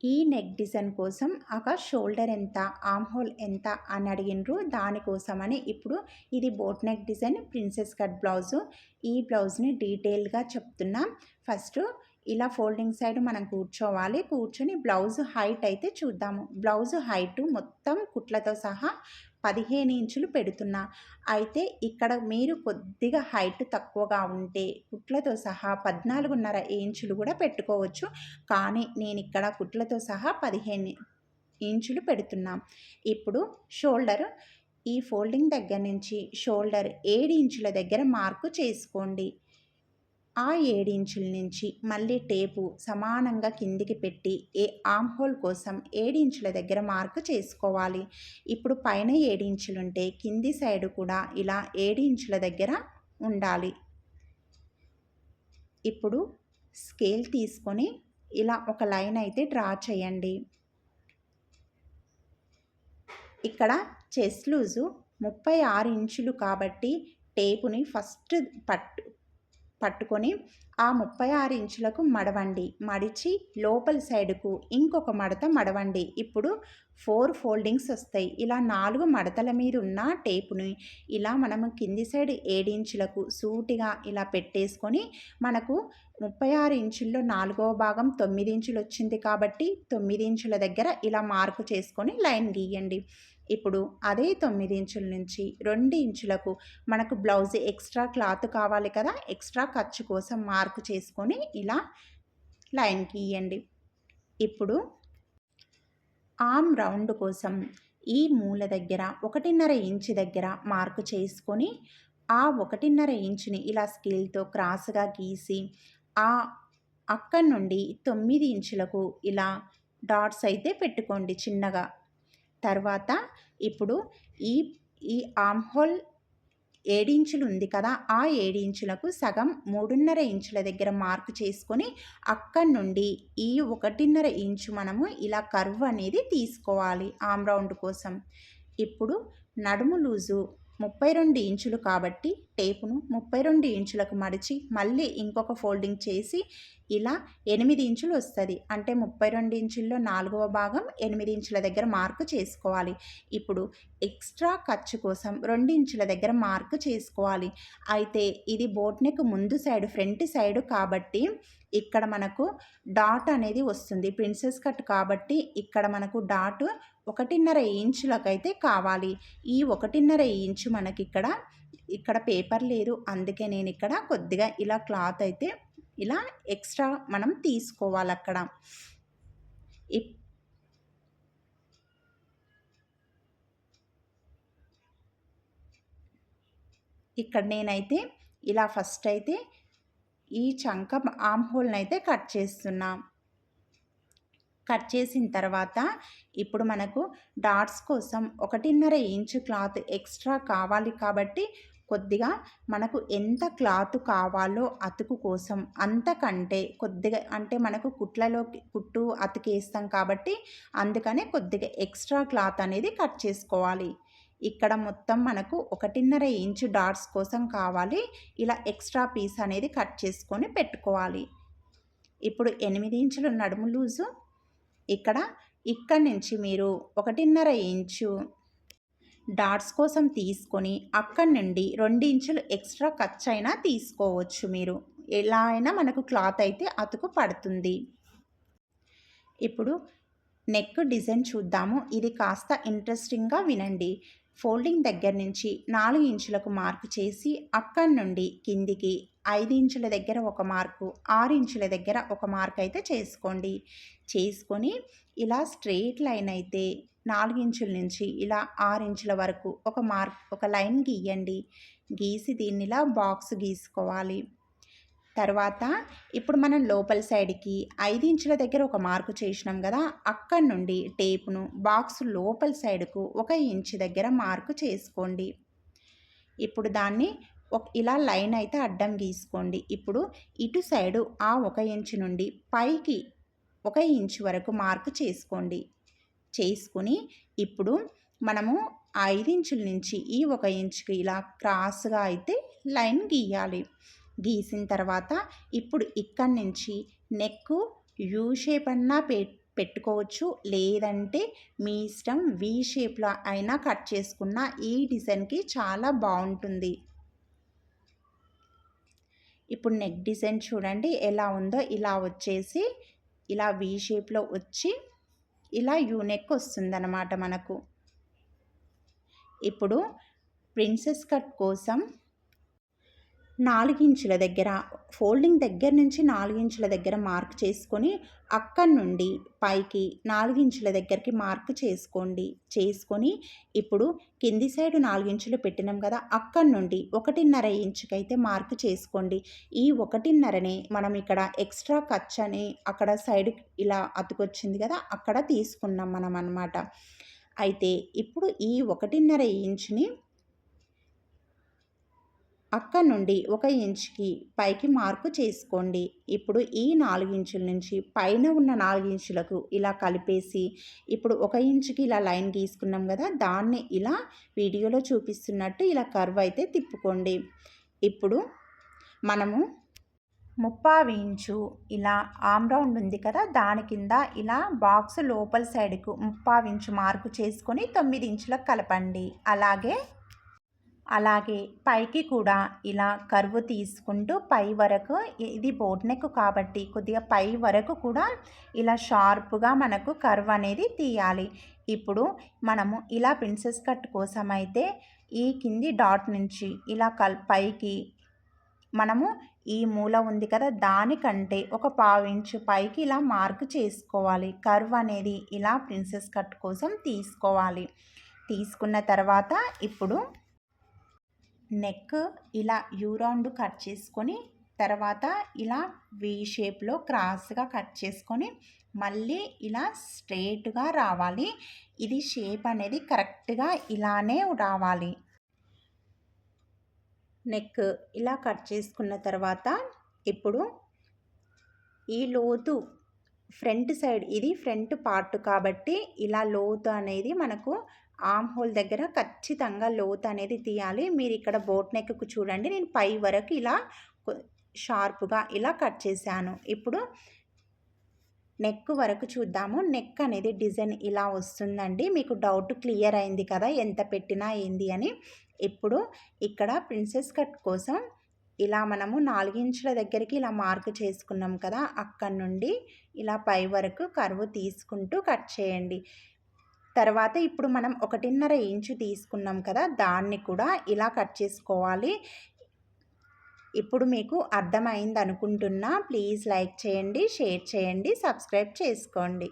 ఈ neck design కోసం shoulder ఎంత, ఆర్మ్ హోల్ ఎంత అని అడిగినరు. దానికోసమని ఇప్పుడు ఇది boat neck design princess cut blouse. ఈ బ్లౌజ్ని డీటెయిల్గా చెప్తున్నా. ఫస్ట్ ఇలా ఫోల్డింగ్ సైడ్ మనం కూర్చోవాలి. కూర్చొని బ్లౌజ్ హైట్ అయితే చూద్దాము. బ్లౌజ్ హైటు మొత్తం కుట్లతో సహా 15 ఇంచులు పెడుతున్నా. అయితే ఇక్కడ మీరు కొద్దిగా హైట్ తక్కువగా ఉంటే కుట్లతో సహా 14.5 ఇంచులు కూడా పెట్టుకోవచ్చు. కానీ నేను ఇక్కడ కుట్లతో సహా 15 ఇంచులు పెడుతున్నా. ఇప్పుడు షోల్డర్ ఈ ఫోల్డింగ్ దగ్గర నుంచి షోల్డర్ 7 ఇంచుల దగ్గర మార్కు చేసుకోండి. ఆ 7 ఇంచుల నుంచి మళ్ళీ టేపు సమానంగా కిందికి పెట్టి ఆర్మ్ హోల్ కోసం 7 ఇంచుల దగ్గర మార్కు చేసుకోవాలి. ఇప్పుడు పైన 7 ఇంచులుంటే కింది సైడ్ కూడా ఇలా 7 ఇంచుల దగ్గర ఉండాలి. ఇప్పుడు స్కేల్ తీసుకొని ఇలా ఒక లైన్ అయితే డ్రా చేయండి. ఇక్కడ చెస్ట్ లూజు 36 ఇంచులు కాబట్టి టేపుని ఫస్ట్ పట్టుకొని ఆ 36 ఇంచులకు మడవండి. మడిచి లోపల సైడుకు ఇంకొక మడత మడవండి. ఇప్పుడు 4 ఫోల్డింగ్స్ వస్తాయి. ఇలా 4 మడతల మీద ఉన్న టేపుని ఇలా మనము కింది సైడ్ 7 ఇంచులకు సూటిగా ఇలా పెట్టేసుకొని మనకు 36 ఇంచుల్లో 4వ భాగం 9 ఇంచులు వచ్చింది కాబట్టి 9 ఇంచుల దగ్గర ఇలా మార్కు చేసుకొని లైన్ గీయండి. ఇప్పుడు అదే 9 ఇంచుల నుంచి 2 ఇంచులకు మనకు బ్లౌజ్ ఎక్స్ట్రా క్లాత్ కావాలి కదా, ఎక్స్ట్రా ఖర్చు కోసం మార్కు చేసుకొని ఇలా లైన్ గీయండి. ఇప్పుడు ఆర్మ్ రౌండ్ కోసం ఈ మూల దగ్గర 1.5 ఇంచు దగ్గర మార్కు చేసుకొని ఆ 1.5 ఇంచుని ఇలా స్కేల్తో క్రాస్గా గీసి అక్కడి నుండి 9 ఇంచులకు ఇలా డాట్స్ అయితే పెట్టుకోండి చిన్నగా. తర్వాత ఇప్పుడు ఈ ఆర్మ్ హోల్ 7 ఇంచులు ఉంది కదా, ఆ 7 ఇంచులకు సగం 3.5 ఇంచుల దగ్గర మార్కు చేసుకొని అక్కడి నుండి ఈ 1.5 ఇంచు మనము ఇలా కర్వ్ అనేది తీసుకోవాలి ఆర్మ్ రౌండ్ కోసం. ఇప్పుడు నడుము లూజు 32 ఇంచులు కాబట్టి టేపును 32 ఇంచులకు మడిచి మళ్ళీ ఇంకొక ఫోల్డింగ్ చేసి ఇలా 8 ఇంచులు వస్తుంది. అంటే 32 ఇంచుల్లో 4వ భాగం 8 ఇంచుల దగ్గర మార్కు చేసుకోవాలి. ఇప్పుడు ఎక్స్ట్రా ఖర్చు కోసం 2 ఇంచుల దగ్గర మార్కు చేసుకోవాలి. అయితే ఇది బోట్ నెక్ ముందు సైడ్ ఫ్రంట్ సైడ్ కాబట్టి ఇక్కడ మనకు డాట్ అనేది వస్తుంది. ప్రిన్సెస్ కట్ కాబట్టి ఇక్కడ మనకు డాట్ 1.5 ఇంచులకైతే కావాలి. ఈ 1.5 ఇంచు మనకి ఇక్కడ పేపర్ లేదు, అందుకే నేను ఇక్కడ కొద్దిగా ఇలా క్లాత్ అయితే ఇలా ఎక్స్ట్రా మనం తీసుకోవాలి. అక్కడ ఇక్కడ నేనైతే ఇలా ఫస్ట్ అయితే ఈ చంక ఆర్మ్ హోల్ని అయితే కట్ చేస్తున్నా. కట్ చేసిన తర్వాత ఇప్పుడు మనకు డాట్స్ కోసం 1.5 ఇంచు క్లాత్ ఎక్స్ట్రా కావాలి కాబట్టి కొద్దిగా మనకు ఎంత క్లాత్ కావాలో అతుకు కోసం అంతకంటే కొద్దిగా, అంటే మనకు కుట్టు అతికేస్తాం కాబట్టి అందుకనే కొద్దిగా ఎక్స్ట్రా క్లాత్ అనేది కట్ చేసుకోవాలి. ఇక్కడ మొత్తం మనకు 1.5 ఇంచు డాట్స్ కోసం కావాలి. ఇలా ఎక్స్ట్రా పీస్ అనేది కట్ చేసుకొని పెట్టుకోవాలి. ఇప్పుడు 8 ఇంచులు నడుము లూజు ఇక్కడి నుంచి మీరు 1.5 ఇంచు డాట్స్ కోసం తీసుకొని అక్కడి నుండి 2 ఇంచులు ఎక్స్ట్రా ఖర్చు అయినా తీసుకోవచ్చు. మీరు ఎలా అయినా మనకు క్లాత్ అయితే అతుకు పడుతుంది. ఇప్పుడు నెక్ డిజైన్ చూద్దాము. ఇది కాస్త ఇంట్రెస్టింగ్గా వినండి. ఫోల్డింగ్ దగ్గర నుంచి 4 ఇంచులకు మార్కు చేసి అక్కడి నుండి కిందికి 5 ఇంచుల దగ్గర ఒక మార్కు, 6 ఇంచుల దగ్గర ఒక మార్క్ అయితే చేసుకోండి. చేసుకొని ఇలా స్ట్రెయిట్ లైన్ అయితే 4 ఇంచుల నుంచి ఇలా 6 ఇంచుల వరకు ఒక లైన్ గీయండి. గీసి దీన్ని ఇలా బాక్స్ గీసుకోవాలి. తర్వాత ఇప్పుడు మనం లోపల సైడ్కి 5 ఇంచుల దగ్గర ఒక మార్కు చేసినాం కదా, అక్కడి నుండి టేపును బాక్స్ లోపల సైడ్కు 1 ఇంచు దగ్గర మార్కు చేసుకోండి. ఇప్పుడు దాన్ని ఇలా లైన్ అయితే అడ్డం గీసుకోండి. ఇప్పుడు ఇటు సైడు ఆ 1 ఇంచు నుండి పైకి 1 ఇంచు వరకు మార్కు చేసుకోండి. చేసుకుని ఇప్పుడు మనము 5 ఇంచుల నుంచి ఈ 1 ఇంచుకి ఇలా క్రాస్గా అయితే లైన్ గీయాలి. గీసిన తర్వాత ఇప్పుడు ఇక్కడి నుంచి నెక్ యూ షేప్ అన్నా పెట్టుకోవచ్చు, లేదంటే మీ ఇష్టం వి షేప్లో అయినా కట్ చేసుకున్న ఈ డిజైన్కి చాలా బాగుంటుంది. ఇప్పుడు నెక్ డిజైన్ చూడండి ఎలా ఉందో, ఇలా వచ్చేసి ఇలా వి షేప్లో వచ్చి ఇలా యూ నెక్ వస్తుందన్నమాట మనకు. ఇప్పుడు ప్రిన్సెస్ కట్ కోసం 4 ఇంచుల దగ్గర ఫోల్డింగ్ దగ్గర నుంచి 4 ఇంచుల దగ్గర మార్క్ చేసుకొని అక్కడి నుండి పైకి 4 ఇంచుల దగ్గరికి మార్క్ చేసుకొని ఇప్పుడు కింది సైడ్ 4 ఇంచులు పెట్టినాం కదా, అక్కడి నుండి 1.5 ఇంచుకైతే మార్క్ చేసుకోండి. ఈ 1.5నే మనం ఇక్కడ ఎక్స్ట్రా ఖర్చు అని అక్కడ సైడ్ ఇలా అతుకొచ్చింది కదా, అక్కడ తీసుకున్నాం మనం అన్నమాట. అయితే ఇప్పుడు ఈ 1.5 ఇంచుని అక్కడ నుండి 1 ఇంచుకి పైకి మార్కు చేసుకోండి. ఇప్పుడు ఈ 4 ఇంచుల నుంచి పైన ఉన్న 4 ఇంచులకు ఇలా కలిపేసి ఇప్పుడు 1 ఇంచుకి ఇలా లైన్ గీసుకున్నాం కదా, దాన్ని ఇలా వీడియోలో చూపిస్తున్నట్టు ఇలా కర్వ్ అయితే తిప్పుకోండి. ఇప్పుడు మనము 3/4 ఇంచు ఇలా ఆమ్ రౌండ్ ఉంది కదా, దాని కింద ఇలా బాక్స్ లోపల సైడ్కు 3/4 ఇంచు మార్కు చేసుకొని 9 ఇంచులకు కలపండి. అలాగే పైకి కూడా ఇలా కర్వ్ తీసుకుంటూ పై వరకు, ఇది బోట్ నెక్ కాబట్టి కొద్దిగా పై వరకు కూడా ఇలా షార్ప్గా మనకు కర్వ్ అనేది తీయాలి. ఇప్పుడు మనము ఇలా ప్రిన్సెస్ కట్ కోసం అయితే ఈ కింది డాట్ నుంచి ఇలా పైకి మనము ఈ మూల ఉంది కదా, దానికంటే 1/4 ఇంచు పైకి ఇలా మార్క్ చేసుకోవాలి. కర్వ్ అనేది ఇలా ప్రిన్సెస్ కట్ కోసం తీసుకోవాలి. తీసుకున్న తర్వాత ఇప్పుడు నెక్ ఇలా యూ రౌండ్ కట్ చేసుకొని తర్వాత ఇలా వి షేప్లో క్రాస్గా కట్ చేసుకొని మళ్ళీ ఇలా స్ట్రేట్గా రావాలి. ఇది షేప్ అనేది కరెక్ట్గా ఇలానే రావాలి. నెక్ ఇలా కట్ చేసుకున్న తర్వాత ఇప్పుడు ఈ లోతు ఫ్రంట్ సైడ్, ఇది ఫ్రంట్ పార్ట్ కాబట్టి ఇలా లోతు అనేది మనకు ఆమ్ హోల్ దగ్గర ఖచ్చితంగా లోతు అనేది తీయాలి. మీరు ఇక్కడ బోట్ నెక్కు చూడండి, నేను పై వరకు ఇలా షార్ప్గా ఇలా కట్ చేశాను. ఇప్పుడు నెక్ వరకు చూద్దాము. నెక్ అనేది డిజైన్ ఇలా వస్తుందండి. మీకు డౌట్ క్లియర్ అయింది కదా ఎంత పెట్టినా ఏంది అని. ఇప్పుడు ఇక్కడ ప్రిన్సెస్ కట్ కోసం ఇలా మనము 4 ఇంచుల దగ్గరికి ఇలా మార్క్ చేసుకున్నాం కదా, అక్కడి నుండి ఇలా పై వరకు కర్వ్ తీసుకుంటూ కట్ చేయండి. తర్వాత ఇప్పుడు మనం 1.5 ఇంచు తీసుకున్నాం కదా, దాన్ని కూడా ఇలా కట్ చేసుకోవాలి. ఇప్పుడు మీకు అర్థమైంది అనుకుంటున్నా. ప్లీజ్ లైక్ చేయండి, షేర్ చేయండి, సబ్స్క్రైబ్ చేసుకోండి.